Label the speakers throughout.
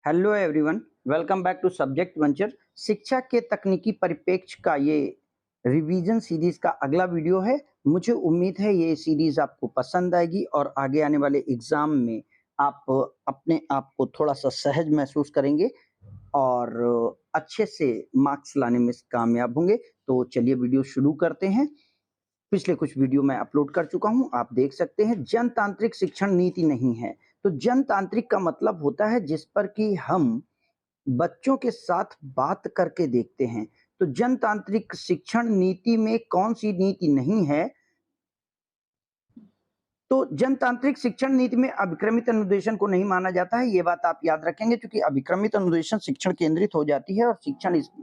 Speaker 1: Hello everyone, welcome back to subject venture. शिक्षा के तकनीकी परिप्रेक्ष्य का ये रिवीजन सीरीज का अगला वीडियो है। मुझे उम्मीद है ये सीरीज आपको पसंद आएगी और आगे आने वाले एग्जाम में आप अपने आप को थोड़ा सा सहज महसूस करेंगे और अच्छे से मार्क्स लाने में कामयाब होंगे। तो चलिए वीडियो शुरू करते हैं। पिछले कुछ वीडियो मैं अपलोड कर चुका हूं, आप देख सकते हैं। जनतांत्रिक शिक्षण नीति नहीं है। तो जनतांत्रिक का मतलब होता है जिस पर कि हम बच्चों के साथ बात करके देखते हैं। तो जनतांत्रिक शिक्षण नीति में कौन सी नीति नहीं है? तो जनतांत्रिक शिक्षण नीति में अभिक्रमित अनुदेशन को नहीं माना जाता है। ये बात आप याद रखेंगे, क्योंकि अभिक्रमित अनुदेशन शिक्षण केंद्रित हो जाती है और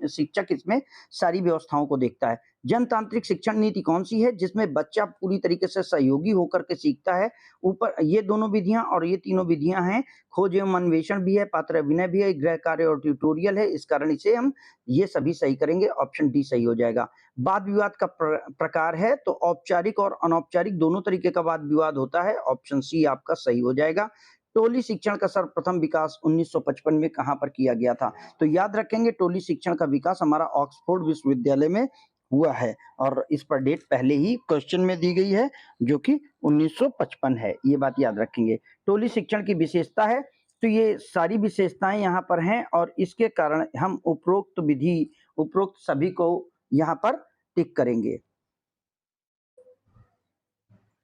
Speaker 1: शिक्षक इसमें सारी व्यवस्थाओं को देखता है। जनतांत्रिक शिक्षण नीति कौन सी है? जिसमें बच्चा पूरी तरीके से सहयोगी होकर के सीखता है। ऊपर ये दोनों विधियां और ये तीनों विधियां हैं। खोज एवं अन्वेषण भी है, पात्र अभिनय भी है, गृह कार्य और ट्यूटोरियल है। इस कारण इसे हम ये सभी सही करेंगे, ऑप्शन डी सही हो जाएगा। वाद विवाद का प्रकार है, तो औपचारिक और अनौपचारिक दोनों तरीके का वाद विवाद होता है। ऑप्शन सी आपका सही हो जाएगा। टोली शिक्षण का सर्वप्रथम विकास 1955 में कहां पर किया गया था? तो याद रखेंगे, टोली शिक्षण का विकास हमारा ऑक्सफोर्ड विश्वविद्यालय में हुआ है और इस पर डेट पहले ही क्वेश्चन में दी गई है, जो कि 1955 है। ये बात याद रखेंगे। टोली शिक्षण की विशेषता है, तो ये सारी विशेषताएं यहाँ पर हैं और इसके कारण हम उपरोक्त सभी को यहाँ पर टिक करेंगे।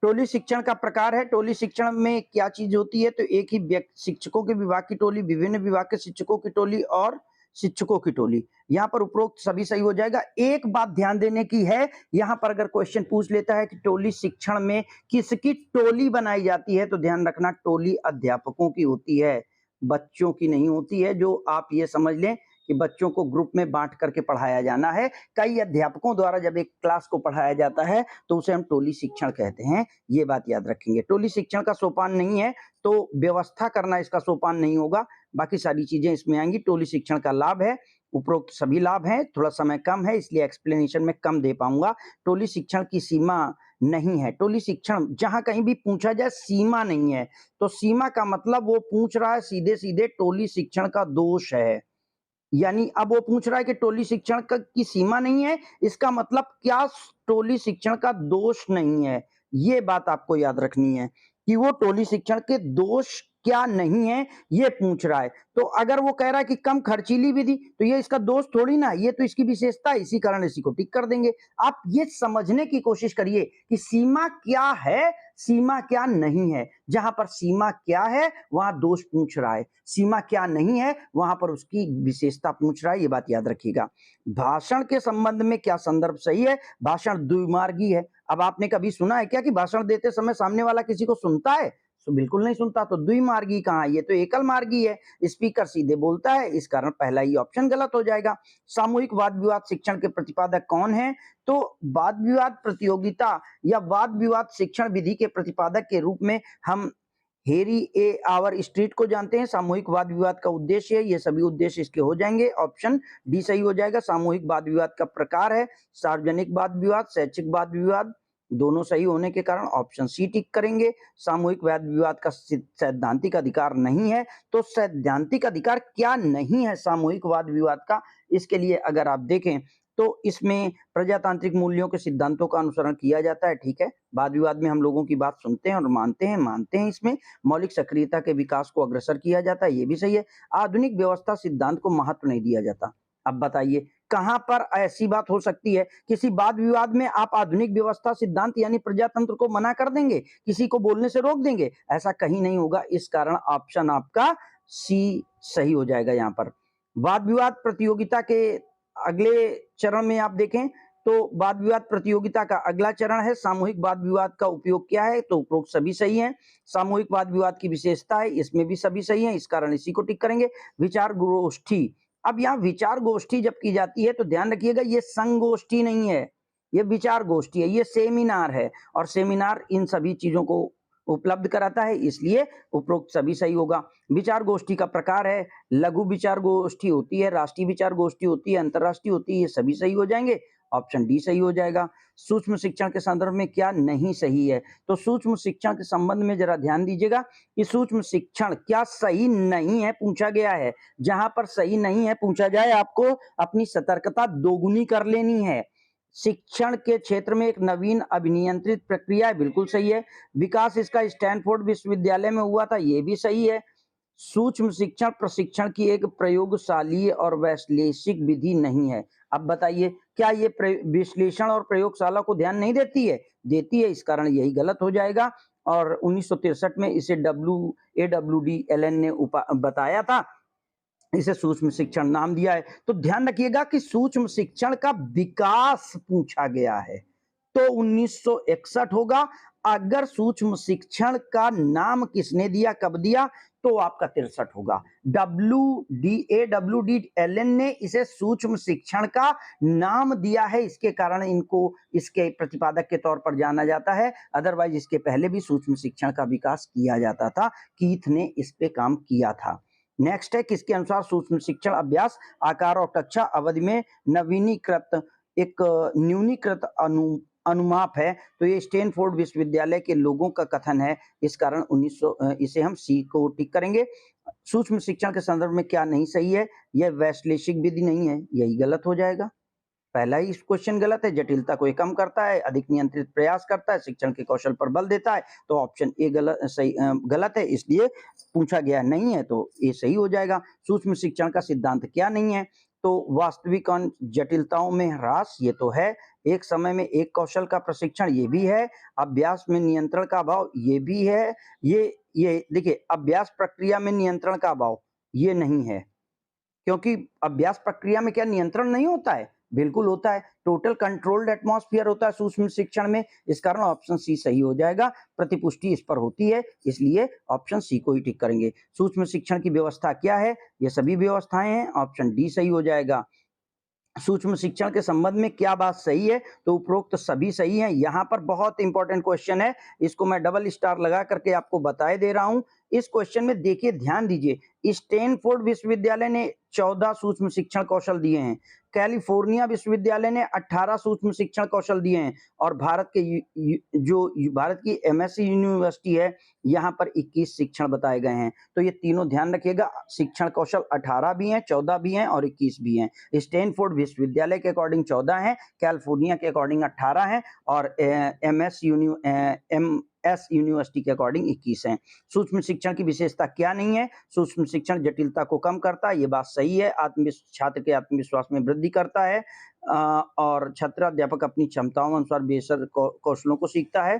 Speaker 1: टोली शिक्षण का प्रकार है। टोली शिक्षण में क्या चीज होती है? तो एक ही शिक्षकों के विभाग की टोली, विभिन्न विभाग के शिक्षकों की टोली और शिक्षकों की टोली। यहाँ पर उपरोक्त सभी सही हो जाएगा। एक बात ध्यान देने की है, यहाँ पर अगर क्वेश्चन पूछ लेता है कि टोली शिक्षण में किसकी टोली बनाई जाती है, तो ध्यान रखना टोली अध्यापकों की होती है, बच्चों की नहीं होती है। जो आप ये समझ लें कि बच्चों को ग्रुप में बांट करके पढ़ाया जाना है। कई अध्यापकों द्वारा जब एक क्लास को पढ़ाया जाता है तो उसे हम टोली शिक्षण कहते हैं। ये बात याद रखेंगे। टोली शिक्षण का सोपान नहीं है, तो व्यवस्था करना इसका सोपान नहीं होगा। बाकी सारी चीजें इसमें आएंगी। टोली शिक्षण का लाभ है, उपरोक्त सभी लाभ हैं। थोड़ा समय कम है इसलिए एक्सप्लेनेशन में कम दे पाऊंगा। टोली शिक्षण की सीमा नहीं है। टोली शिक्षण जहां कहीं भी पूछा जाए सीमा नहीं है, तो सीमा का मतलब वो पूछ रहा है सीधे सीधे टोली शिक्षण का दोष है। यानी अब वो पूछ रहा है कि टोली शिक्षण की सीमा नहीं है, इसका मतलब क्या टोली शिक्षण का दोष नहीं है? ये बात आपको याद रखनी है कि वो टोली शिक्षण के दोष क्या नहीं है, ये पूछ रहा है। तो अगर वो कह रहा है कि कम खर्चीली विधि, तो ये इसका दोष थोड़ी ना, ये तो इसकी विशेषता है, इसी कारण इसी को टिक कर देंगे। आप ये समझने की कोशिश करिए कि सीमा क्या है, सीमा क्या नहीं है। जहां पर सीमा क्या है वहां दोष पूछ रहा है, सीमा क्या नहीं है वहां पर उसकी विशेषता पूछ रहा है। ये बात याद रखिएगा। भाषण के संबंध में क्या संदर्भ सही है? भाषण द्विमार्गी है। अब आपने कभी सुना है क्या कि भाषण देते समय सामने वाला किसी को सुनता है? तो बिल्कुल नहीं सुनता। तो द्विमार्गी कहाँ? ये तो एकल मार्गी है। स्पीकर सीधे बोलता है, इस कारण पहला ही ऑप्शन गलत हो जाएगा। सामूहिक वाद विवाद शिक्षण के प्रतिपादक कौन है? तो वाद विवाद प्रतियोगिता या वाद विवाद शिक्षण विधि के प्रतिपादक के रूप में हम हेरी ए आवर स्ट्रीट को जानते हैं। सामूहिक वाद विवाद का उद्देश्य है, ये सभी उद्देश्य इसके हो जाएंगे। ऑप्शन डी सही हो जाएगा। सामूहिक वाद विवाद का प्रकार है सार्वजनिक वाद विवाद, शैक्षिक वाद विवाद, दोनों सही होने के कारण ऑप्शन सी टिक करेंगे। सामूहिक वाद विवाद का सैद्धांतिक अधिकार नहीं है, तो सैद्धांतिक अधिकार क्या नहीं है सामूहिक वाद विवाद का? इसके लिए अगर आप देखें तो इसमें प्रजातांत्रिक मूल्यों के सिद्धांतों का अनुसरण किया जाता है। ठीक है, वाद विवाद में हम लोगों की बात सुनते हैं और मानते हैं। इसमें मौलिक सक्रियता के विकास को अग्रसर किया जाता है, ये भी सही है। आधुनिक व्यवस्था सिद्धांत को महत्व नहीं दिया जाता। अब बताइए कहां पर ऐसी बात हो सकती है? किसी वाद विवाद में आप आधुनिक व्यवस्था सिद्धांत यानी प्रजातंत्र को मना कर देंगे, किसी को बोलने से रोक देंगे? ऐसा कहीं नहीं होगा। इस कारण ऑप्शन आपका सी सही हो जाएगा। यहाँ पर वाद विवाद प्रतियोगिता के अगले चरण में आप देखें तो वाद विवाद प्रतियोगिता का अगला चरण है सामूहिक वाद विवाद का उपयोग क्या है? तो उपरोक्त सभी सही हैं। सामूहिक वाद विवाद की विशेषता है, इसमें भी सभी सही हैं, इस कारण इसी को टिक करेंगे। विचार गोष्ठी। अब यहाँ विचार गोष्ठी जब की जाती है तो ध्यान रखिएगा, ये संगोष्ठी नहीं है, ये विचार गोष्ठी है, ये सेमिनार है और सेमिनार इन सभी चीजों को उपलब्ध कराता है, इसलिए उपरोक्त सभी सही होगा। विचार गोष्ठी का प्रकार है लघु विचार गोष्ठी होती है, राष्ट्रीय विचार गोष्ठी होती है, अंतरराष्ट्रीय होती है, ये सभी सही हो जाएंगे। ऑप्शन डी सही हो जाएगा। सूक्ष्म शिक्षण के संदर्भ में क्या नहीं सही है, तो सूक्ष्म शिक्षण के संबंध में जरा ध्यान दीजिएगा कि सूक्ष्म शिक्षण क्या सही नहीं है पूछा गया है। जहां पर सही नहीं है पूछा जाए, आपको अपनी सतर्कता दोगुनी कर लेनी है। शिक्षण के क्षेत्र में एक नवीन अभिनियंत्रित प्रक्रिया है, बिल्कुल सही है। विकास इसका स्टैनफोर्ड विश्वविद्यालय में हुआ था, ये भी सही है। सूक्ष्म शिक्षण प्रशिक्षण की एक प्रयोगशालीय और वैश्लेषिक विधि नहीं है। अब बताइए, क्या ये विश्लेषण और प्रयोगशाला को ध्यान नहीं देती है? देती है, इस कारण यही गलत हो जाएगा। और 1963 में इसे AWD-LN ने बताया था, इसे सूक्ष्म शिक्षण नाम दिया है। तो ध्यान रखिएगा कि सूक्ष्म शिक्षण का विकास पूछा गया है तो 1961 होगा। अगर सूक्ष्म शिक्षण का नाम किसने दिया, कब दिया, तो आपका 63 होगा। AWD-LN ने इसे सूक्ष्म शिक्षण का नाम दिया है, इसके कारण इनको इसके प्रतिपादक के तौर पर जाना जाता है। अदरवाइज इसके पहले भी सूक्ष्म शिक्षण का विकास किया जाता था, कीथ ने इस पे काम किया था। नेक्स्ट है, किसके अनुसार सूक्ष्म शिक्षण अभ्यास आकार और कक्षा अवधि में नवीनीकृत एक न्यूनीकृत अनुमाप है, तो ये स्टैनफोर्ड विश्वविद्यालय के लोगों का कथन है, इस कारण 1900 इसे हम सी को टिक करेंगे। सूक्ष्म शिक्षण के संदर्भ में क्या नहीं सही है, यह वैश्लेषिक विधि नहीं है, यही गलत हो जाएगा। पहला ही क्वेश्चन गलत है। जटिलता को कम करता है, अधिक नियंत्रित प्रयास करता है, शिक्षण के कौशल पर बल देता है, तो ऑप्शन ए गलत है, इसलिए पूछा गया नहीं है, तो ए सही हो जाएगा। सूक्ष्म शिक्षण का सिद्धांत क्या नहीं है, तो वास्तविक जटिलताओं में ह्रास, ये तो है। एक समय में एक कौशल का प्रशिक्षण, ये भी है। अभ्यास में नियंत्रण का अभाव, ये भी है। ये देखिए, अभ्यास प्रक्रिया में नियंत्रण का अभाव ये नहीं है, क्योंकि अभ्यास प्रक्रिया में क्या नियंत्रण नहीं होता है? बिल्कुल होता है। टोटल कंट्रोल्ड एटमॉस्फेयर होता है सूक्ष्म शिक्षण में, इस कारण ऑप्शन सी सही हो जाएगा। प्रतिपुष्टि इस पर होती है, इसलिए ऑप्शन सी को ही टिक करेंगे। सूक्ष्म शिक्षण की व्यवस्था क्या है? ये सभी व्यवस्थाएं हैं, ऑप्शन डी सही हो जाएगा। सूक्ष्म शिक्षण के संबंध में क्या बात सही है, तो उपरोक्त सभी सही है। यहाँ पर बहुत इंपॉर्टेंट क्वेश्चन है, इसको मैं डबल स्टार लगा करके आपको बताए दे रहा हूं। इस क्वेश्चन में देखिए, ध्यान दीजिए, स्टैनफोर्ड विश्वविद्यालय ने 14 सूक्ष्म शिक्षण कौशल दिए हैं, कैलिफोर्निया विश्वविद्यालय ने 18 सूक्ष्म शिक्षण कौशल दिए हैं, और भारत की एमएससी यूनिवर्सिटी है, यहाँ पर 21 शिक्षण बताए गए हैं। तो ये तीनों ध्यान रखिएगा, शिक्षण कौशल 18 भी हैं, 14 भी हैं और 21 भी हैं। स्टैनफोर्ड विश्वविद्यालय के अकॉर्डिंग 14 हैं, कैलिफोर्निया के अकॉर्डिंग 18 हैं, और एमएस यूनिवर्सिटी के अकॉर्डिंग 21 हैं। सूक्ष्म शिक्षण की विशेषता क्या नहीं है? सूक्ष्म शिक्षण जटिलता को कम करता है, ये बात सही है। छात्र के आत्मविश्वास में वृद्धि करता है, और छात्राध्यापक अपनी क्षमताओं अनुसार बेहतर कौशलों को सीखता है।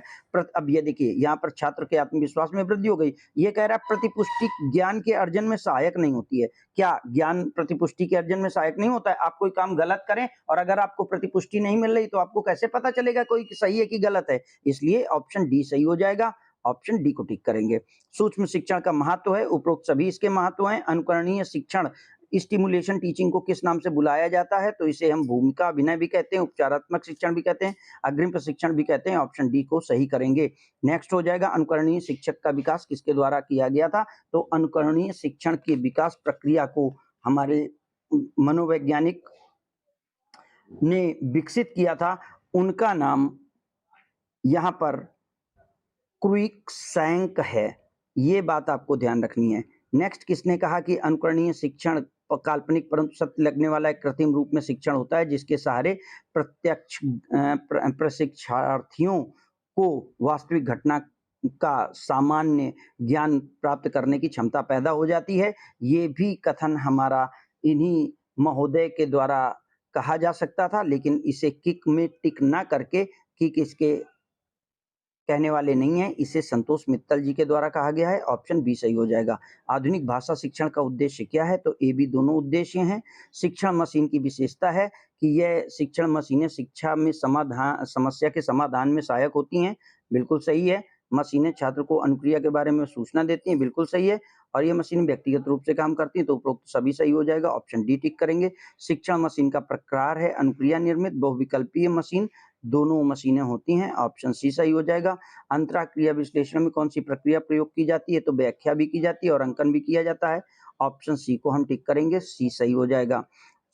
Speaker 1: अब ये देखिए, यहाँ पर छात्र के आत्मविश्वास में वृद्धि हो गई। ये कह रहा है प्रतिपुष्टि ज्ञान के अर्जन में सहायक नहीं होती है। क्या ज्ञान प्रतिपुष्टि के अर्जन में सहायक नहीं होता है? आप कोई काम गलत करें और अगर आपको प्रतिपुष्टि नहीं मिल रही, तो आपको कैसे पता चलेगा कोई सही है कि गलत है? इसलिए ऑप्शन डी सही हो जाएगा, ऑप्शन डी को टिक करेंगे। सूक्ष्म शिक्षण का महत्व है, उपरोक्त सभी इसके महत्व हैं। अनुकरणीय शिक्षण, स्टिमुलेशन टीचिंग को किस नाम से बुलाया जाता है? तो इसे हम भूमिका अभिनय भी कहते हैं, उपचारात्मक शिक्षण भी कहते हैं, अग्रिम प्रशिक्षण भी कहते हैं। ऑप्शन डी को सही करेंगे। नेक्स्ट हो जाएगा, अनुकरणीय शिक्षक का विकास किसके द्वारा किया गया था? तो अनुकरणीय शिक्षण की विकास प्रक्रिया को हमारे मनोवैज्ञानिक ने विकसित किया था, उनका नाम यहाँ पर क्रुइक्सैंक है, ये बात आपको ध्यान रखनी है। नेक्स्ट, किसने कहा कि अनुकरणीय शिक्षण काल्पनिक परंतु सत्य लगने वाला एक कृत्रिम रूप में शिक्षण होता है, जिसके सहारे प्रत्यक्ष प्रशिक्षार्थियों को वास्तविक घटना का सामान्य ज्ञान प्राप्त करने की क्षमता पैदा हो जाती है। ये भी कथन हमारा इन्हीं महोदय के द्वारा कहा जा सकता था, लेकिन इसे किक में टिक ना करके, किक इसके कहने वाले नहीं है, इसे संतोष मित्तल जी के द्वारा कहा गया है। ऑप्शन बी सही हो जाएगा। आधुनिक भाषा शिक्षण का उद्देश्य क्या है? तो ए बी दोनों उद्देश्य हैं। शिक्षण मशीन की विशेषता है कि यह शिक्षण मशीनें शिक्षा में समस्या के समाधान में सहायक होती हैं, बिल्कुल सही है। मशीनें छात्र को अनुक्रिया के बारे में सूचना देती हैं, बिल्कुल सही है। और ये मशीन व्यक्तिगत रूप से काम करती है, तो उपरोक्त सभी सही हो जाएगा, ऑप्शन डी टिक करेंगे। शिक्षण मशीन का प्रकार है अनुक्रिया निर्मित बहुविकल्पीय मशीन, दोनों मशीनें होती हैं, ऑप्शन सी सही हो जाएगा। अंतराह क्रिया विश्लेषण में कौन सी प्रक्रिया प्रयोग की जाती है? तो व्याख्या भी की जाती है और अंकन भी किया जाता है, ऑप्शन सी को हम टिक करेंगे, सी सही हो जाएगा।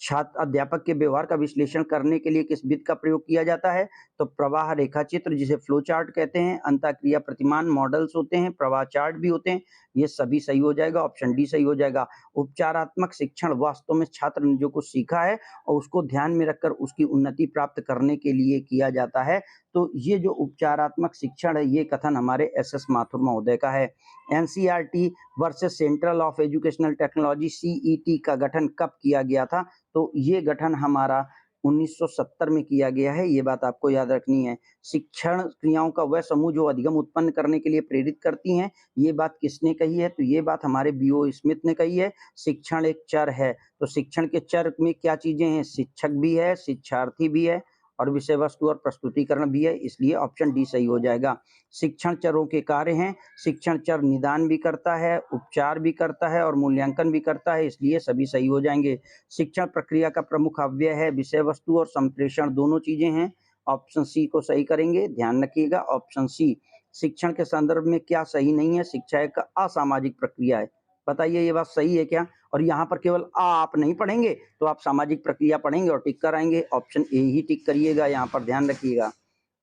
Speaker 1: छात्र अध्यापक के व्यवहार का विश्लेषण करने के लिए किस विधि का प्रयोग किया जाता है? तो प्रवाह रेखा चित्र, जिसे फ्लो चार्ट कहते हैं। अंतःक्रिया प्रतिमान मॉडल्स होते हैं, प्रवाह चार्ट भी होते हैं। ये सभी सही हो जाएगा, ऑप्शन डी सही हो जाएगा। उपचारात्मक शिक्षण वास्तव में छात्र ने जो कुछ सीखा है और उसको ध्यान में रखकर उसकी उन्नति प्राप्त करने के लिए किया जाता है। तो ये जो उपचारात्मक शिक्षण है, ये कथन हमारे एस.एस. माथुर महोदय का है। NCERT versus central of educational technology CET का गठन कब किया गया था? तो ये गठन हमारा 1970 में किया गया है, ये बात आपको याद रखनी है। शिक्षण क्रियाओं का वह समूह जो अधिगम उत्पन्न करने के लिए प्रेरित करती हैं, ये बात किसने कही है? तो ये बात हमारे बीओ स्मिथ ने कही है। शिक्षण एक चर है, तो शिक्षण के चर में क्या चीजें हैं? शिक्षक भी है, शिक्षार्थी भी है और विषय वस्तु और प्रस्तुतिकरण भी है, इसलिए ऑप्शन डी सही हो जाएगा। शिक्षण चरों के कार्य हैं, शिक्षण चर निदान भी करता है, उपचार भी करता है और मूल्यांकन भी करता है, इसलिए सभी सही हो जाएंगे। शिक्षण प्रक्रिया का प्रमुख अव्यय है विषय वस्तु और संप्रेषण, दोनों चीजें हैं। ऑप्शन सी को सही करेंगे, ध्यान रखिएगा ऑप्शन सी। शिक्षण के संदर्भ में क्या सही नहीं है? शिक्षा एक असामाजिक प्रक्रिया है। बताइए ये बात सही है क्या? और यहाँ पर केवल आप नहीं पढ़ेंगे तो आप सामाजिक प्रक्रिया पढ़ेंगे और टिक कराएंगे, ऑप्शन ए ही टिक करिएगा, यहाँ पर ध्यान रखिएगा।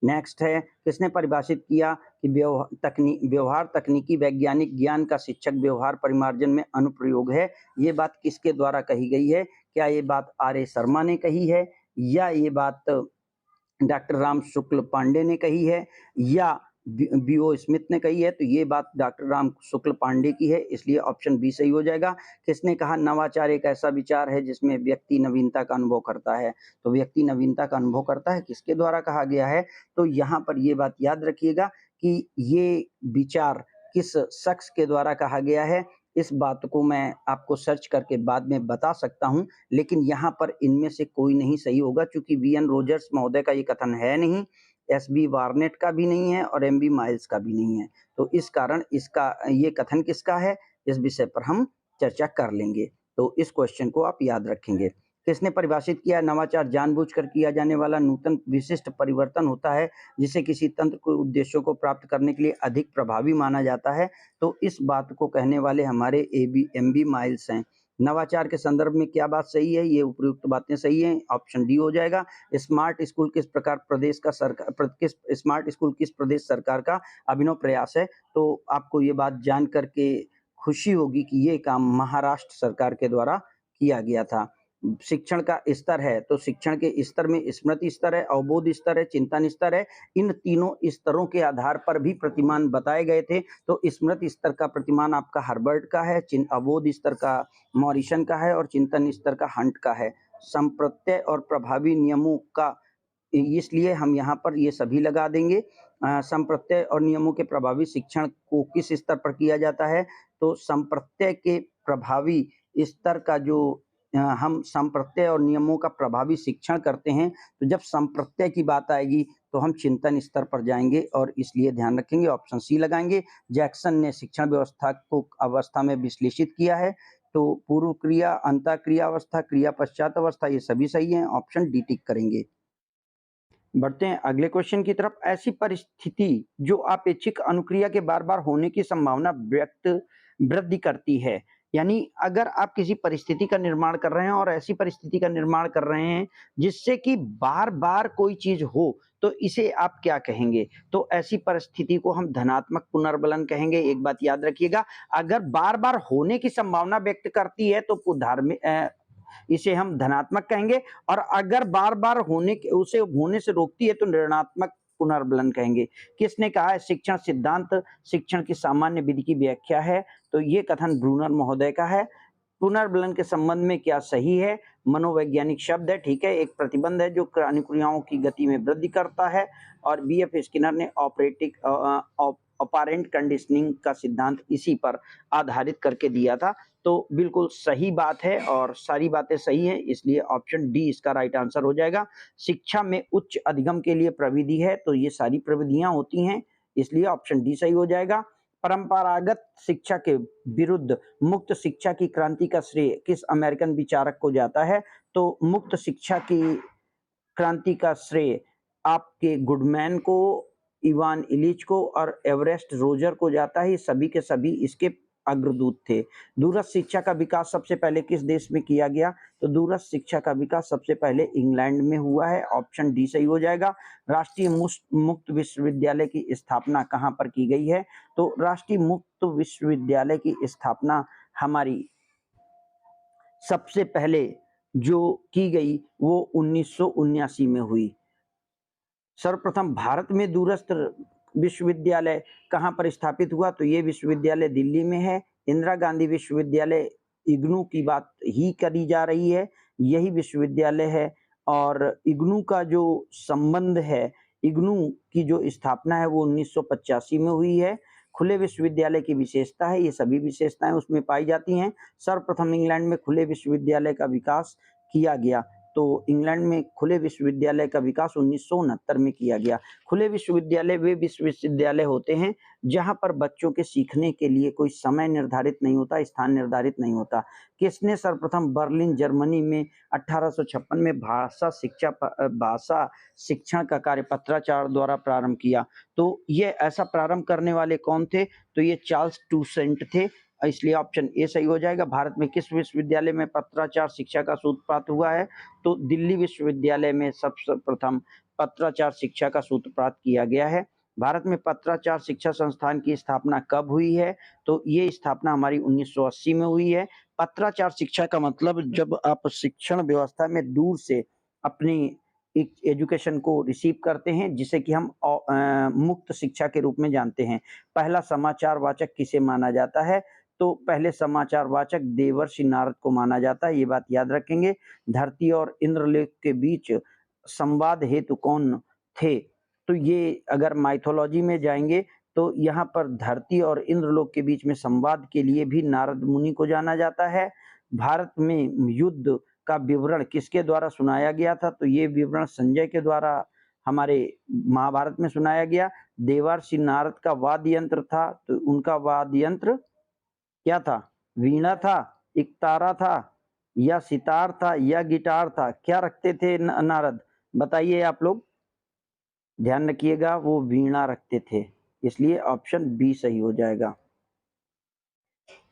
Speaker 1: नेक्स्ट है, किसने परिभाषित किया कि व्यवहार तकनीकी वैज्ञानिक ज्ञान का शिक्षक व्यवहार परिमार्जन में अनुप्रयोग है? ये बात किसके द्वारा कही गई है? क्या ये बात आर.ए. शर्मा ने कही है, या ये बात डॉक्टर राम शुक्ल पांडे ने कही है, या बीओ स्मिथ ने कही है? तो ये बात डॉक्टर राम शुक्ल पांडे की है, इसलिए ऑप्शन बी सही हो जाएगा। किसने कहा नवाचार एक ऐसा विचार है जिसमें व्यक्ति नवीनता का अनुभव करता है? तो व्यक्ति नवीनता का अनुभव करता है, किसके द्वारा कहा गया है? तो यहाँ पर ये बात याद रखिएगा कि ये विचार किस शख्स के द्वारा कहा गया है। इस बात को मैं आपको सर्च करके बाद में बता सकता हूं, लेकिन यहाँ पर इनमें से कोई नहीं सही होगा, क्योंकि वी.एन. रोजर्स महोदय का ये कथन है नहीं, एस.बी. वार्नेट का भी नहीं है और एम.बी. माइल्स का भी नहीं है। तो इस कारण इसका ये कथन किसका है, इस विषय पर हम चर्चा कर लेंगे। तो इस क्वेश्चन को आप याद रखेंगे। किसने परिभाषित किया? नवाचार जानबूझकर किया जाने वाला नूतन विशिष्ट परिवर्तन होता है जिसे किसी तंत्र के उद्देश्यों को प्राप्त करने के लिए अधिक प्रभावी माना जाता है। तो इस बात को कहने वाले हमारे एम.बी. माइल्स हैं। नवाचार के संदर्भ में क्या बात सही है? ये उपयुक्त बातें सही हैं, ऑप्शन डी हो जाएगा। स्मार्ट स्कूल किस प्रदेश सरकार का अभिनव प्रयास है? तो आपको ये बात जान करके खुशी होगी कि ये काम महाराष्ट्र सरकार के द्वारा किया गया था। शिक्षण का स्तर है, तो शिक्षण के स्तर में स्मृति स्तर है, अवबोध स्तर है, चिंतन स्तर है। इन तीनों स्तरों के आधार पर भी प्रतिमान बताए गए थे। तो स्मृति स्तर का प्रतिमान आपका हर्बर्ट का है, अवबोध स्तर का मॉरिसन का है और चिंतन स्तर का हंट का है। संप्रत्यय और प्रभावी नियमों का, इसलिए हम यहाँ पर ये सभी लगा देंगे। संप्रत्यय और नियमों के प्रभावी शिक्षण को किस स्तर पर किया जाता है? तो संप्रत्यय के प्रभावी स्तर का जो हम संप्रत्यय और नियमों का प्रभावी शिक्षण करते हैं, तो जब संप्रत्यय की बात आएगी तो हम चिंतन स्तर पर जाएंगे और इसलिए ध्यान रखेंगे, ऑप्शन सी लगाएंगे। जैक्सन ने शिक्षण व्यवस्था को अवस्था में विश्लेषित किया है। तो पूर्व क्रिया, अंतः क्रिया अवस्था, क्रिया पश्चात अवस्था, ये सभी सही हैं, ऑप्शन डी टिक करेंगे। बढ़ते हैं अगले क्वेश्चन की तरफ। ऐसी परिस्थिति जो अपेक्षित अनुक्रिया के बार बार होने की संभावना वृद्धि करती है, यानी अगर आप किसी परिस्थिति का निर्माण कर रहे हैं और ऐसी परिस्थिति का निर्माण कर रहे हैं जिससे कि बार बार कोई चीज हो, तो इसे आप क्या कहेंगे? तो ऐसी परिस्थिति को हम धनात्मक पुनर्बलन कहेंगे। एक बात याद रखिएगा, अगर बार बार होने की संभावना व्यक्त करती है तो इसे हम धनात्मक कहेंगे, और अगर बार बार उसे होने से रोकती है तो ऋणात्मक पुनर्बलन कहेंगे। किसने कहा है? शिक्षण सिद्धांत शिक्षण की सामान्य विधि की व्याख्या है। तो ये कथन ब्रूनर महोदय का है। पुनर्बलन के संबंध में क्या सही है? मनोवैज्ञानिक शब्द है, ठीक है, एक प्रतिबंध है जो अनुक्रियाओं की गति में वृद्धि करता है। और बी.एफ. स्किनर ने ऑपरेंट कंडीशनिंग का सिद्धांत इसी पर आधारित करके दिया था। तो बिल्कुल सही बात है और सारी बातें सही हैं, इसलिए ऑप्शन डी इसका राइट आंसर हो जाएगा। शिक्षा में उच्च अधिगम के लिए प्रविधि है, तो ये सारी प्रविधियां होती हैं, इसलिए ऑप्शन डी सही हो जाएगा। परंपरागत शिक्षा के विरुद्ध मुक्त शिक्षा की क्रांति का श्रेय किस अमेरिकन विचारक को जाता है? तो मुक्त शिक्षा की क्रांति का श्रेय आपके गुडमैन को, इवान इलिच को और एवरेस्ट रोजर को जाता है। सभी के सभी इसके अग्रदूत थे। दूरस्थ शिक्षा का विकास सबसे पहले किस देश में किया गया? तो दूरस्थ शिक्षा का विकास सबसे पहले इंग्लैंड में हुआ है, ऑप्शन डी सही हो जाएगा। राष्ट्रीय मुक्त विश्वविद्यालय की स्थापना कहाँ पर की गई है? तो राष्ट्रीय मुक्त विश्वविद्यालय की स्थापना हमारी सबसे पहले जो की गई वो 1979 में हुई। सर्वप्रथम भारत में दूरस्थ विश्वविद्यालय कहाँ पर स्थापित हुआ? तो ये विश्वविद्यालय दिल्ली में है। इंदिरा गांधी विश्वविद्यालय इग्नू की बात ही करी जा रही है, यही विश्वविद्यालय है। और इग्नू का जो संबंध है, इग्नू की जो स्थापना है वो 1985 में हुई है। खुले विश्वविद्यालय की विशेषता है, ये सभी विशेषताएं उसमें पाई जाती हैं। सर्वप्रथम इंग्लैंड में खुले विश्वविद्यालय का विकास किया गया, तो इंग्लैंड में खुले विश्वविद्यालय का विकास 1969 में किया गया। खुले विश्वविद्यालय वे विश्वविद्यालय होते हैं जहां पर बच्चों के सीखने के लिए कोई समय निर्धारित नहीं होता, स्थान निर्धारित नहीं होता। किसने सर्वप्रथम बर्लिन जर्मनी में 1856 में भाषा शिक्षण का कार्य पत्राचार द्वारा प्रारंभ किया? तो ये ऐसा प्रारंभ करने वाले कौन थे? तो ये चार्ल्स टूसेंट थे, इसलिए ऑप्शन ए सही हो जाएगा। भारत में किस विश्वविद्यालय में पत्राचार शिक्षा का सूत्रपात हुआ है? तो दिल्ली विश्वविद्यालय में सबसे प्रथम पत्राचार शिक्षा का सूत्रपात किया गया है। भारत में पत्राचार शिक्षा संस्थान की स्थापना कब हुई है? तो ये स्थापना हमारी 1980 में हुई है। पत्राचार शिक्षा का मतलब जब आप शिक्षण व्यवस्था में दूर से अपनी एजुकेशन को रिसीव करते हैं, जिसे कि हम मुक्त शिक्षा के रूप में जानते हैं। पहला समाचार वाचक किसे माना जाता है? तो पहले समाचार वाचक देवर्षि नारद को माना जाता है, ये बात याद रखेंगे। धरती और इंद्रलोक के बीच संवाद हेतु कौन थे? तो ये अगर माइथोलॉजी में जाएंगे तो यहाँ पर धरती और इंद्रलोक के बीच में संवाद के लिए भी नारद मुनि को जाना जाता है। भारत में युद्ध का विवरण किसके द्वारा सुनाया गया था? तो ये विवरण संजय के द्वारा हमारे महाभारत में सुनाया गया। देवर्षि नारद का वाद्य यंत्र था, तो उनका वाद्य यंत्र क्या था? वीणा था, इकतारा था, या सितार था, या गिटार था? क्या रखते थे नारद? बताइए आप लोग, ध्यान रखिएगा, वो वीणा रखते थे, इसलिए ऑप्शन बी सही हो जाएगा।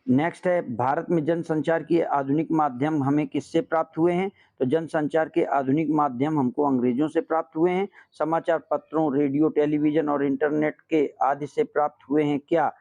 Speaker 1: नेक्स्ट है, भारत में जनसंचार के आधुनिक माध्यम हमें किससे प्राप्त हुए हैं? तो जनसंचार के आधुनिक माध्यम हमको अंग्रेजों से प्राप्त हुए हैं। समाचार पत्रों, रेडियो, टेलीविजन और इंटरनेट के आदि से प्राप्त हुए हैं क्या?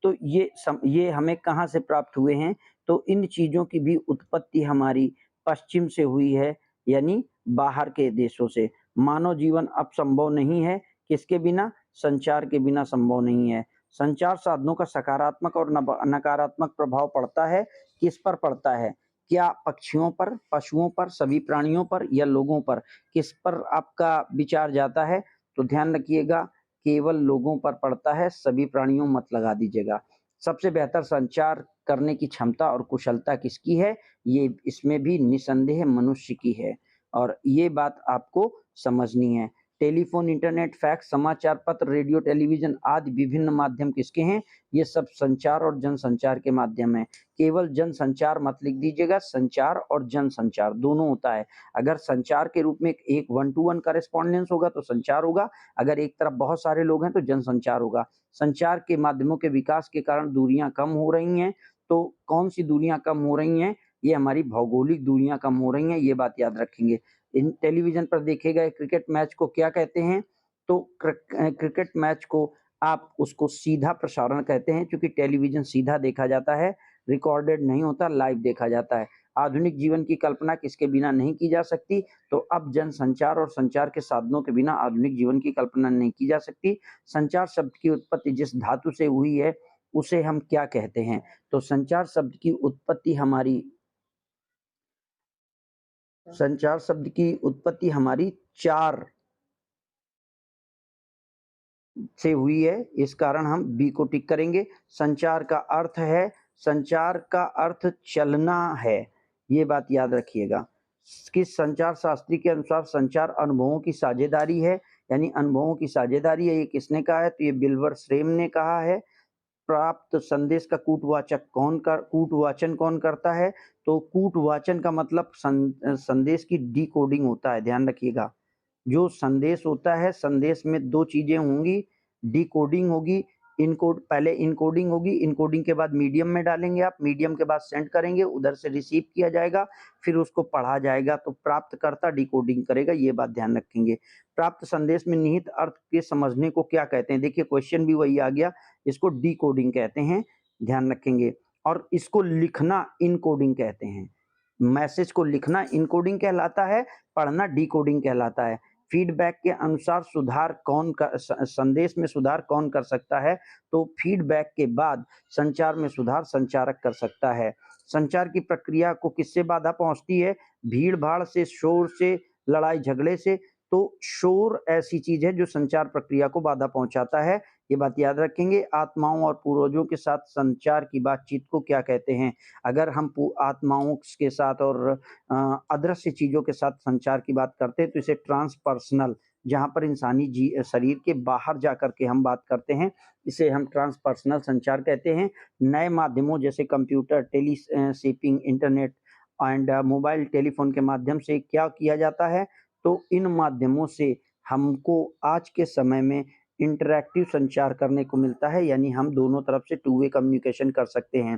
Speaker 1: तो ये हमें कहाँ से प्राप्त हुए हैं? तो इन चीजों की भी उत्पत्ति हमारी पश्चिम से हुई है, यानी बाहर के देशों से। मानव जीवन अब संभव नहीं है, किसके बिना? संचार के बिना संभव नहीं है। संचार साधनों का सकारात्मक और नकारात्मक प्रभाव पड़ता है, किस पर पड़ता है? क्या पक्षियों पर, पशुओं पर, सभी प्राणियों पर, या लोगों पर? किस पर आपका विचार जाता है? तो ध्यान रखिएगा, केवल लोगों पर पड़ता है, सभी प्राणियों मत लगा दीजिएगा। सबसे बेहतर संचार करने की क्षमता और कुशलता किसकी है? ये इसमें भी निसंदेह मनुष्य की है, और ये बात आपको समझनी है। टेलीफोन, इंटरनेट, फैक्स, समाचार पत्र, रेडियो, टेलीविजन आदि विभिन्न माध्यम किसके हैं? ये सब संचार और जनसंचार के माध्यम हैं। केवल जनसंचार मत लिख दीजिएगा, संचार और जनसंचार दोनों होता है। अगर संचार के रूप में एक 1-to-1 करेस्पॉन्डेंस होगा तो संचार होगा, अगर एक तरफ बहुत सारे लोग हैं तो जनसंचार होगा। संचार के माध्यमों के विकास के कारण दूरियां कम हो रही हैं, तो कौन सी दूरियां कम हो रही हैं? ये हमारी भौगोलिक दूरियां कम हो रही हैं, ये बात याद रखेंगे। इन टेलीविजन पर देखे गए क्रिकेट मैच को क्या कहते हैं? तो क्रिकेट मैच को आप उसको सीधा प्रसारण कहते हैं, क्योंकि टेलीविजन सीधा देखा जाता है, रिकॉर्डेड नहीं होता, लाइव देखा जाता है। आधुनिक जीवन की कल्पना किसके बिना नहीं की जा सकती? तो अब जनसंचार और संचार के साधनों के बिना आधुनिक जीवन की कल्पना नहीं की जा सकती। संचार शब्द की उत्पत्ति जिस धातु से हुई है उसे हम क्या कहते हैं? तो संचार शब्द की उत्पत्ति हमारी चार से हुई है, इस कारण हम बी को टिक करेंगे। संचार का अर्थ चलना है, ये बात याद रखिएगा। किस संचार शास्त्री के अनुसार संचार अनुभवों की साझेदारी है, यानी अनुभवों की साझेदारी है, ये किसने कहा है? तो ये विल्बर श्रेम ने कहा है। प्राप्त संदेश का कूटवाचन कौन करता है? तो कूटवाचन का मतलब संदेश की डिकोडिंग होता है, ध्यान रखिएगा। जो संदेश होता है, संदेश में दो चीजें होंगी, डिकोडिंग होगी, इनकोड पहले इनकोडिंग होगी, इनकोडिंग के बाद मीडियम में डालेंगे आप, मीडियम के बाद सेंड करेंगे, उधर से रिसीव किया जाएगा, फिर उसको पढ़ा जाएगा, तो प्राप्तकर्ता डिकोडिंग करेगा, ये बात ध्यान रखेंगे। प्राप्त संदेश में निहित अर्थ के समझने को क्या कहते हैं? देखिए क्वेश्चन भी वही आ गया, इसको डिकोडिंग कहते हैं, ध्यान रखेंगे। और इसको लिखना इनकोडिंग कहते हैं। मैसेज को लिखना इनकोडिंग कहलाता है, पढ़ना डिकोडिंग कहलाता है। फीडबैक के अनुसार सुधार कौन कर संदेश में सुधार कौन कर सकता है? तो फीडबैक के बाद संचार में सुधार संचारक कर सकता है। संचार की प्रक्रिया को किससे बाधा पहुंचती है? भीड़ भाड़ से, शोर से, लड़ाई झगड़े से। तो शोर ऐसी चीज है जो संचार प्रक्रिया को बाधा पहुंचाता है, ये बात याद रखेंगे। आत्माओं और पूर्वजों के साथ संचार की बातचीत को क्या कहते हैं? अगर हम आत्माओं के साथ और अदृश्य चीजों के साथ संचार की बात करते हैं तो इसे ट्रांसपर्सनल, जहां पर इंसानी शरीर के बाहर जाकर के हम बात करते हैं, इसे हम ट्रांसपर्सनल संचार कहते हैं। नए माध्यमों जैसे कंप्यूटर, टेलीशिपिंग, इंटरनेट एंड मोबाइल टेलीफोन के माध्यम से क्या किया जाता है? तो इन माध्यमों से हमको आज के समय में इंटरैक्टिव संचार करने को मिलता है, यानी हम दोनों तरफ से टू वे कम्युनिकेशन कर सकते हैं।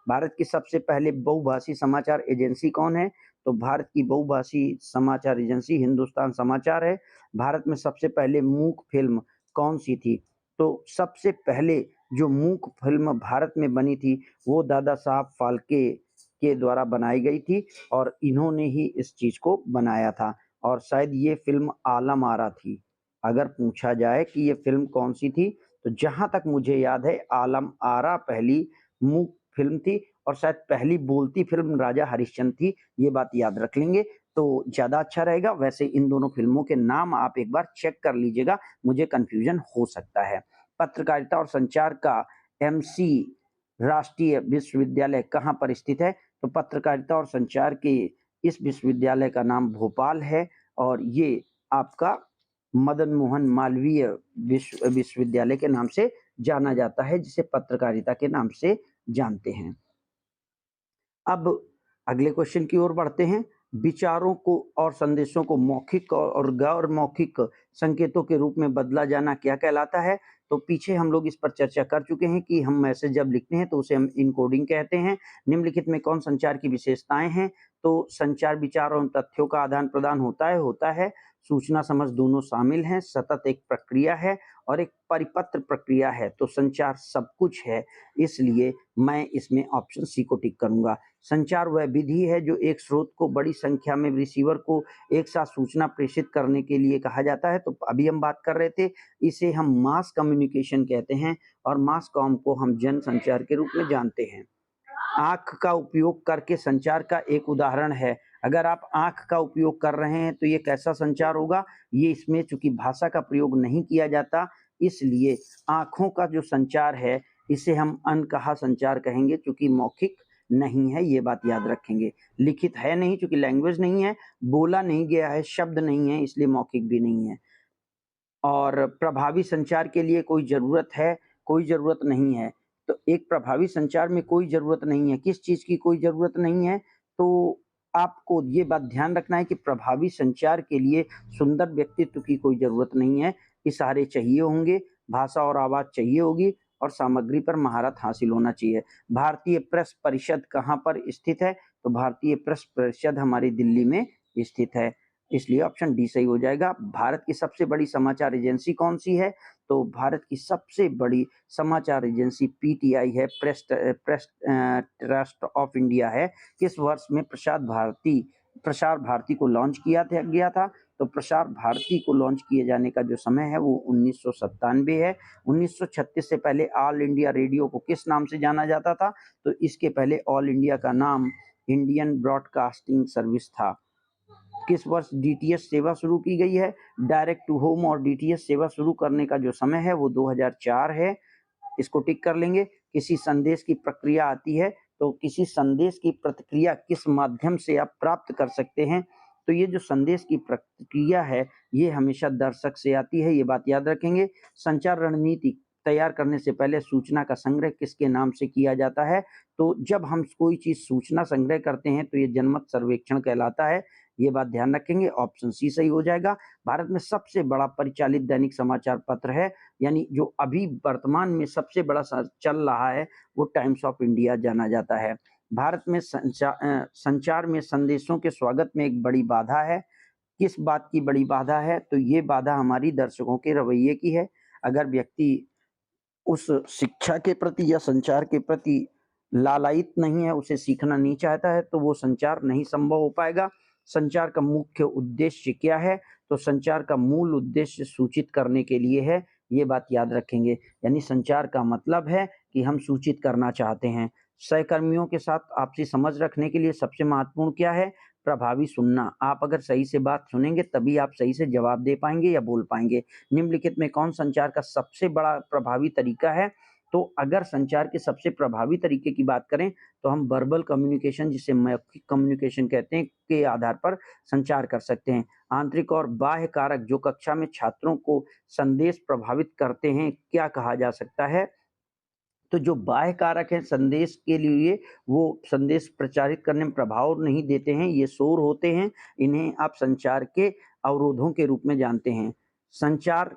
Speaker 1: भारत की सबसे पहले बहुभाषी समाचार एजेंसी कौन है? तो भारत की बहुभाषी समाचार एजेंसी हिंदुस्तान समाचार है। भारत में सबसे पहले मूक फिल्म कौन सी थी? तो सबसे पहले जो मूक फिल्म भारत में बनी थी वो दादा साहब फाल्के के द्वारा बनाई गई थी और इन्होंने ही इस चीज को बनाया था, और शायद ये फिल्म आलम आरा थी। अगर पूछा जाए कि ये फिल्म कौन सी थी, तो जहां तक मुझे याद है आलम आरा पहली मूक फिल्म थी, और शायद पहली बोलती फिल्म राजा हरिश्चंद्र थी, ये बात याद रख लेंगे तो ज्यादा अच्छा रहेगा। वैसे इन दोनों फिल्मों के नाम आप एक बार चेक कर लीजिएगा, मुझे कंफ्यूजन हो सकता है। पत्रकारिता और संचार का एमसी राष्ट्रीय विश्वविद्यालय कहाँ पर स्थित है? तो पत्रकारिता और संचार के इस विश्वविद्यालय का नाम भोपाल है, और ये आपका मदन मोहन मालवीय विश्वविद्यालय के नाम से जाना जाता है, जिसे पत्रकारिता के नाम से जानते हैं। अब अगले क्वेश्चन की ओर बढ़ते हैं। विचारों को और संदेशों को मौखिक और गैर मौखिक संकेतों के रूप में बदला जाना क्या कहलाता है? तो पीछे हम लोग इस पर चर्चा कर चुके हैं कि हम मैसेज जब लिखते हैं तो उसे हम इनकोडिंग कहते हैं। निम्नलिखित में कौन संचार की विशेषताएं हैं? तो संचार विचारों और तथ्यों का आदान प्रदान होता है। सूचना समझ दोनों शामिल हैं। सतत एक प्रक्रिया है और एक परिपत्र प्रक्रिया है। तो संचार सब कुछ है, इसलिए मैं इसमें ऑप्शन सी को टिक करूंगा। संचार वह विधि है जो एक स्रोत को बड़ी संख्या में रिसीवर को एक साथ सूचना प्रेषित करने के लिए कहा जाता है। तो अभी हम बात कर रहे थे, इसे हम मास कम्युनिकेशन कहते हैं, और मास कॉम को हम जन संचार के रूप में जानते हैं। आंख का उपयोग करके संचार का एक उदाहरण है। अगर आप आंख का उपयोग कर रहे हैं तो ये कैसा संचार होगा? ये इसमें चूंकि भाषा का प्रयोग नहीं किया जाता, इसलिए आंखों का जो संचार है इसे हम अनकहा संचार कहेंगे, चूंकि मौखिक नहीं है, ये बात याद रखेंगे। लिखित है नहीं, चूंकि लैंग्वेज नहीं है, बोला नहीं गया है, शब्द नहीं है, इसलिए मौखिक भी नहीं है। और प्रभावी संचार के लिए कोई ज़रूरत है, कोई ज़रूरत नहीं है। तो एक प्रभावी संचार में कोई ज़रूरत नहीं है, किस चीज़ की कोई ज़रूरत नहीं है? तो आपको ये बात ध्यान रखना है कि प्रभावी संचार के लिए सुंदर व्यक्तित्व की कोई ज़रूरत नहीं है, इशारे चाहिए होंगे, भाषा और आवाज़ चाहिए होगी, और सामग्री पर महारत हासिल होना चाहिए। भारतीय प्रेस परिषद कहाँ पर स्थित है? तो भारतीय प्रेस परिषद हमारी दिल्ली में स्थित है, इसलिए ऑप्शन डी सही हो जाएगा। भारत की सबसे बड़ी समाचार एजेंसी कौन सी है? तो भारत की सबसे बड़ी समाचार एजेंसी पीटीआई है, प्रेस ट्रस्ट ऑफ इंडिया है। किस वर्ष में प्रसार भारती को लॉन्च किया गया था? तो प्रसार भारती को लॉन्च किए जाने का जो समय है वो 1997 है। 1936 से पहले ऑल इंडिया रेडियो को किस नाम से जाना जाता था? तो इसके पहले ऑल इंडिया का नाम इंडियन ब्रॉडकास्टिंग सर्विस था। किस वर्ष डीटीएच सेवा शुरू की गई है? डायरेक्ट टू होम और डीटीएच सेवा शुरू करने का जो समय है वो 2004 है, इसको टिक कर लेंगे। किसी संदेश की प्रक्रिया आती है, तो किसी संदेश की प्रतिक्रिया किस माध्यम से आप प्राप्त कर सकते हैं? तो ये जो संदेश की प्रतिक्रिया है ये हमेशा दर्शक से आती है, ये बात याद रखेंगे। संचार रणनीति तैयार करने से पहले सूचना का संग्रह किसके नाम से किया जाता है? तो जब हम कोई चीज सूचना संग्रह करते हैं तो ये जनमत सर्वेक्षण कहलाता है, ये बात ध्यान रखेंगे, ऑप्शन सी सही हो जाएगा। भारत में सबसे बड़ा परिचालित दैनिक समाचार पत्र है, यानी जो अभी वर्तमान में सबसे बड़ा चल रहा है वो टाइम्स ऑफ इंडिया जाना जाता है। भारत में संचार में संदेशों के स्वागत में एक बड़ी बाधा है। किस बात की बड़ी बाधा है? तो ये बाधा हमारी दर्शकों के रवैये की है। अगर व्यक्ति उस शिक्षा के प्रति या संचार के प्रति लालायित नहीं है, उसे सीखना नहीं चाहता है, तो वो संचार नहीं संभव हो पाएगा। संचार का मुख्य उद्देश्य क्या है? तो संचार का मूल उद्देश्य सूचित करने के लिए है, ये बात याद रखेंगे। यानी संचार का मतलब है कि हम सूचित करना चाहते हैं। सहकर्मियों के साथ आपसी समझ रखने के लिए सबसे महत्वपूर्ण क्या है? प्रभावी सुनना। आप अगर सही से बात सुनेंगे तभी आप सही से जवाब दे पाएंगे या बोल पाएंगे। निम्नलिखित में कौन संचार का सबसे बड़ा प्रभावी तरीका है? तो अगर संचार के सबसे प्रभावी तरीके की बात करें तो हम वर्बल कम्युनिकेशन, जिसे मौखिक कम्युनिकेशन कहते हैं, के आधार पर संचार कर सकते हैं। आंतरिक और बाह्य कारक जो कक्षा में छात्रों को संदेश प्रभावित करते हैं, क्या कहा जा सकता है? तो जो बाह्य कारक हैं संदेश के लिए, वो संदेश प्रचारित करने में प्रभाव नहीं देते हैं, ये शोर होते हैं। इन्हें आप संचार के अवरोधों के रूप में जानते हैं। संचार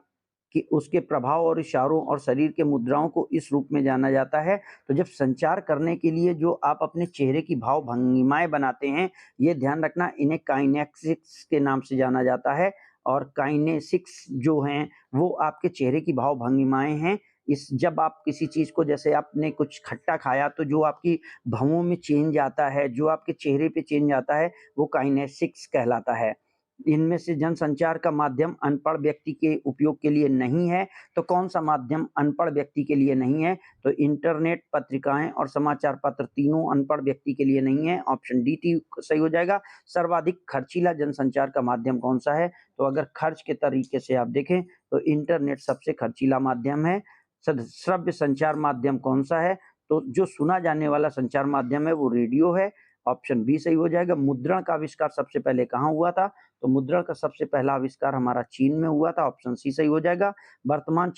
Speaker 1: कि उसके प्रभाव और इशारों और शरीर के मुद्राओं को इस रूप में जाना जाता है। तो जब संचार करने के लिए जो आप अपने चेहरे की भाव भंगिमाएं बनाते हैं, ये ध्यान रखना, इन्हें काइनेसिक्स के नाम से जाना जाता है। और काइनेसिक्स जो हैं वो आपके चेहरे की भाव भंगिमाएं हैं। इस जब आप किसी चीज को, जैसे आपने कुछ खट्टा खाया, तो जो आपकी भवों में चेंज आता है, जो आपके चेहरे पे चेंज आता है, वो काइनेसिक्स कहलाता है। इनमें से जनसंचार का माध्यम अनपढ़ व्यक्ति के उपयोग के लिए नहीं है। तो कौन सा माध्यम अनपढ़ व्यक्ति के लिए नहीं है? तो इंटरनेट, पत्रिकाएं और समाचार पत्र तीनों अनपढ़ व्यक्ति के लिए नहीं है। ऑप्शन डी सही हो जाएगा। सर्वाधिक खर्चीला जनसंचार का माध्यम कौन सा है? तो अगर खर्च के तरीके से आप देखें तो इंटरनेट सबसे खर्चीला माध्यम है। श्रव्य संचार माध्यम कौन सा है? तो जो सुना जाने वाला संचार माध्यम है वो रेडियो है। ऑप्शन बी सही हो जाएगा। मुद्रण का आविष्कार सबसे पहले कहाँ हुआ था? तो मुद्रण का सबसे पहला आविष्कार हमारा चीन में हुआ था। ऑप्शन सी सही हो जाएगा। वर्तमान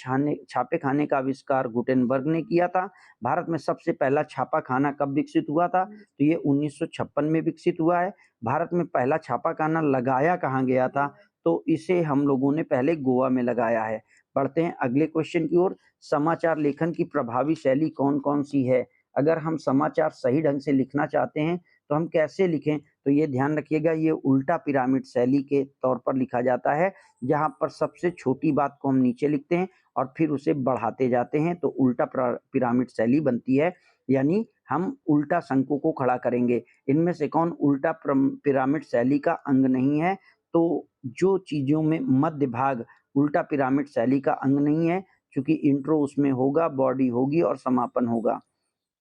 Speaker 1: छापे खाने का आविष्कार गुटेनबर्ग ने किया था। भारत में सबसे पहला छापा खाना कब विकसित हुआ था? तो ये 1956 में विकसित हुआ है। भारत में पहला छापा खाना लगाया कहाँ गया था? तो इसे हम लोगों ने पहले गोवा में लगाया है। बढ़ते हैं अगले क्वेश्चन की ओर। समाचार लेखन की प्रभावी शैली कौन कौन सी है? अगर हम समाचार सही ढंग से लिखना चाहते हैं तो हम कैसे लिखें? तो ये ध्यान रखिएगा, ये उल्टा पिरामिड शैली के तौर पर लिखा जाता है, जहां पर सबसे छोटी बात को हम नीचे लिखते हैं और फिर उसे बढ़ाते जाते हैं, तो उल्टा पिरामिड शैली बनती है। यानी हम उल्टा शंकु को खड़ा करेंगे। इनमें से कौन उल्टा पिरामिड शैली का अंग नहीं है? तो जो चीजों में मध्य भाग उल्टा पिरामिड शैली का अंग नहीं है, क्योंकि इंट्रो उसमें होगा, बॉडी होगी और समापन होगा।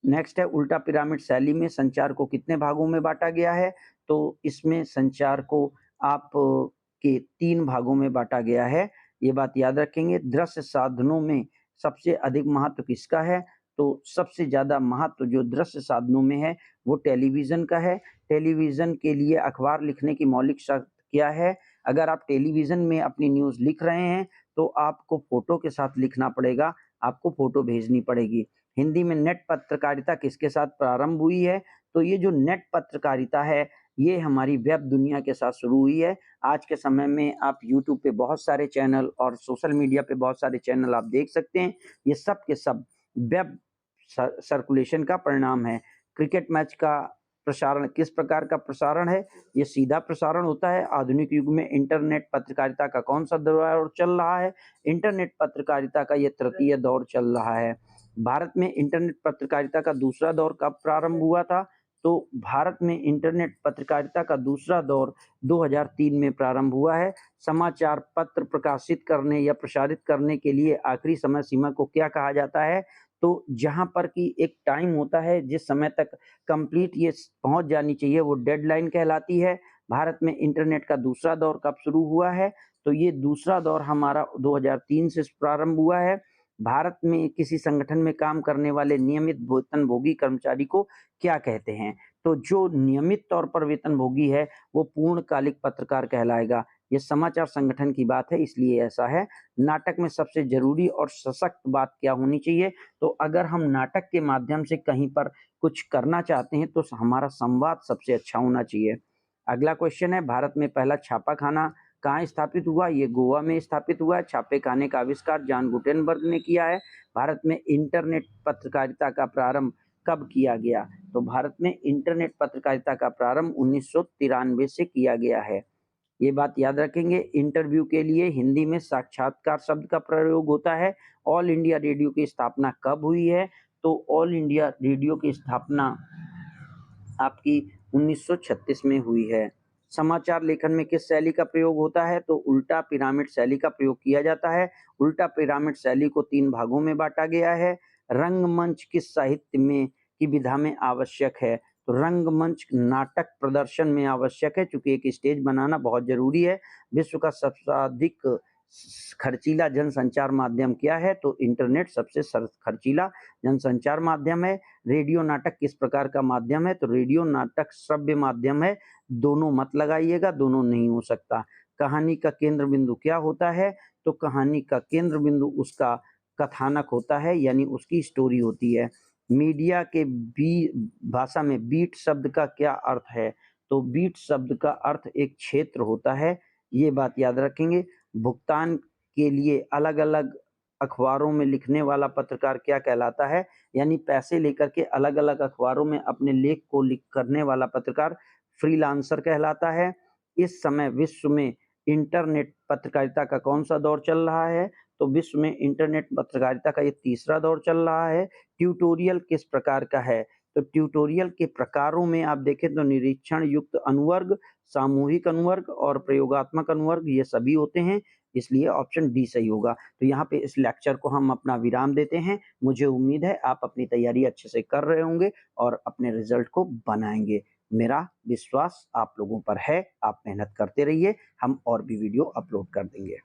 Speaker 1: नेक्स्ट है, उल्टा पिरामिड शैली में संचार को कितने भागों में बांटा गया है? तो इसमें संचार को आप के 3 भागों में बांटा गया है। ये बात याद रखेंगे। दृश्य साधनों में सबसे अधिक महत्व किसका है? तो सबसे ज़्यादा महत्व जो दृश्य साधनों में है वो टेलीविज़न का है। टेलीविज़न के लिए अखबार लिखने की मौलिक शर्त क्या है? अगर आप टेलीविज़न में अपनी न्यूज़ लिख रहे हैं तो आपको फ़ोटो के साथ लिखना पड़ेगा, आपको फ़ोटो भेजनी पड़ेगी। हिंदी में नेट पत्रकारिता किसके साथ प्रारंभ हुई है? तो ये जो नेट पत्रकारिता है, ये हमारी वेब दुनिया के साथ शुरू हुई है। आज के समय में आप यूट्यूब पे बहुत सारे चैनल और सोशल मीडिया पे बहुत सारे चैनल आप देख सकते हैं। ये सब के सब वेब सर्कुलेशन का परिणाम है। क्रिकेट मैच का प्रसारण किस प्रकार का प्रसारण है? ये सीधा प्रसारण होता है। आधुनिक युग में इंटरनेट पत्रकारिता का कौन सा दौर चल रहा है? इंटरनेट पत्रकारिता का ये तृतीय दौर चल रहा है। भारत में इंटरनेट पत्रकारिता का दूसरा दौर कब प्रारंभ हुआ था? तो भारत में इंटरनेट पत्रकारिता का दूसरा दौर 2003 में प्रारंभ हुआ है। समाचार पत्र प्रकाशित करने या प्रसारित करने के लिए आखिरी समय सीमा को क्या कहा जाता है? तो जहाँ पर कि एक टाइम होता है जिस समय तक कंप्लीट ये पहुँच जानी चाहिए, वो डेडलाइन कहलाती है। भारत में इंटरनेट का दूसरा दौर कब शुरू हुआ है? तो ये दूसरा दौर हमारा 2003 से प्रारंभ हुआ है। भारत में किसी संगठन में काम करने वाले नियमित वेतनभोगी कर्मचारी को क्या कहते हैं? तो जो नियमित तौर पर वेतनभोगी है वो पूर्णकालिक पत्रकार कहलाएगा। ये समाचार संगठन की बात है, इसलिए ऐसा है। नाटक में सबसे जरूरी और सशक्त बात क्या होनी चाहिए? तो अगर हम नाटक के माध्यम से कहीं पर कुछ करना चाहते हैं तो हमारा संवाद सबसे अच्छा होना चाहिए। अगला क्वेश्चन है, भारत में पहला छापाखाना कहाँ स्थापित हुआ? ये गोवा में स्थापित हुआ है। छापेखाने का आविष्कार जॉन गुटेनबर्ग ने किया है। भारत में इंटरनेट पत्रकारिता का प्रारंभ कब किया गया? तो भारत में इंटरनेट पत्रकारिता का प्रारंभ 1993 से किया गया है। ये बात याद रखेंगे। इंटरव्यू के लिए हिंदी में साक्षात्कार शब्द का प्रयोग होता है। ऑल इंडिया रेडियो की स्थापना कब हुई है? तो ऑल इंडिया रेडियो की स्थापना आपकी 1936 में हुई है। समाचार लेखन में किस शैली का प्रयोग होता है? तो उल्टा पिरामिड शैली का प्रयोग किया जाता है। उल्टा पिरामिड शैली को 3 भागों में बांटा गया है। रंगमंच किस साहित्य में की विधा में आवश्यक है? तो रंगमंच नाटक प्रदर्शन में आवश्यक है, क्योंकि एक स्टेज बनाना बहुत जरूरी है। विश्व का सर्वाधिक खर्चीला जनसंचार माध्यम क्या है? तो इंटरनेट सबसे खर्चीला जनसंचार माध्यम है। रेडियो नाटक किस प्रकार का माध्यम है? तो रेडियो नाटक श्रव्य माध्यम है। दोनों मत लगाइएगा, दोनों नहीं हो सकता। कहानी का केंद्र बिंदु क्या होता है? तो कहानी का केंद्र बिंदु उसका कथानक होता है, यानी उसकी स्टोरी होती है। मीडिया के भाषा में बीट शब्द का क्या अर्थ है? तो बीट शब्द का अर्थ एक क्षेत्र होता है। ये बात याद रखेंगे। भुगतान के लिए अलग अलग अखबारों में लिखने वाला पत्रकार क्या कहलाता है? यानी पैसे लेकर के अलग अलग अखबारों में अपने लेख को लिख करने वाला पत्रकार फ्रीलांसर कहलाता है। इस समय विश्व में इंटरनेट पत्रकारिता का कौन सा दौर चल रहा है? तो विश्व में इंटरनेट पत्रकारिता का ये तीसरा दौर चल रहा है। ट्यूटोरियल किस प्रकार का है? तो ट्यूटोरियल के प्रकारों में आप देखें तो निरीक्षण युक्त अनुवर्ग, सामूहिक अनुवर्ग और प्रयोगात्मक अनुवर्ग, ये सभी होते हैं। इसलिए ऑप्शन डी सही होगा। तो यहाँ पे इस लेक्चर को हम अपना विराम देते हैं। मुझे उम्मीद है आप अपनी तैयारी अच्छे से कर रहे होंगे और अपने रिजल्ट को बनाएंगे। मेरा विश्वास आप लोगों पर है। आप मेहनत करते रहिए, हम और भी वीडियो अपलोड कर देंगे।